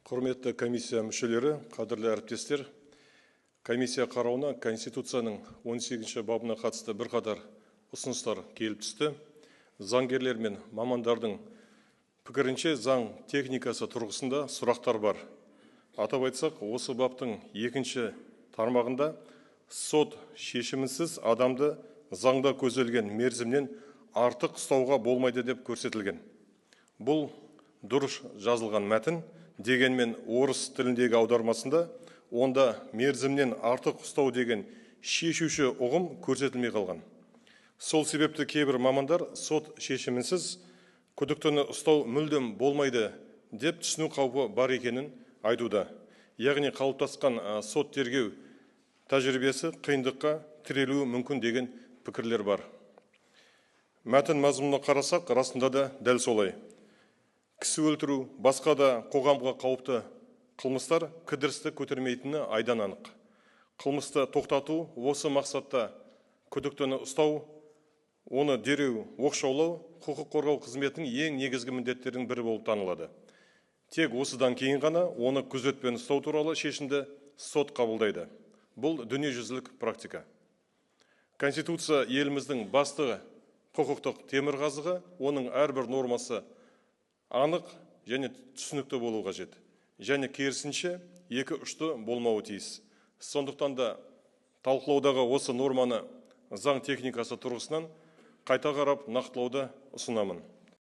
Құрметті комиссия мүшелері, қадірлі әріптестер, комиссия қарауына Конституцияның 18 бабына қатысты бірқатар ұсыныстар келіп түсті. Заңгерлер мен мамандардың пікірінше заң техникасы тұрғысында сұрақтар бар. Атап айтсақ, осы баптың екінші тармағында сот шешімінсіз адамды заңда көзделген мерзімнен артық ұстауға болмайды деп көрсетілген. Бұл дұрыс жазылған мәтін, дегенмен орыс тіліндегі аудармасында онда мерзімнен артық ұстау деген шешуші ұғым көрсетілмей қалған. Сол себепті кейбір мамандар сот шешімінсіз күдіктіні ұстау мүлдем болмайды деп түсіну қаупі бар екенін айтуда. Яғни қалыптасқан сот тергеу тәжірибесі қиындыққа тірелуі мүмкін деген пікірлер бар. Мәтін мазмұнына қарасақ, расында да дәл солай. Кісі өлтіру, басқа да қоғамға қауіпті қылмыстар кідірісті көтермейтіні айдан анық. Қылмысты тоқтату, осы мақсатта күдіктіні ұстау, оны дереу оқшаулау құқық қорғау қызметінің ең негізгі міндеттерінің бірі болып танылады. Тек осыдан кейін ғана оны күзетпен ұстау туралы шешімді сот қабылдайды. Бұл дүниежүзілік практика. Конституция еліміздің басты құқықтық темірқазығы, оның әрбір нормасы анық және түсінікті болуы қажет. Және керісінше екі ұшты болмауы тиіс. Сондықтан да талқылаудағы осы норманы заң техникасы тұрғысынан қайта қарап нақтылауды ұсынамын.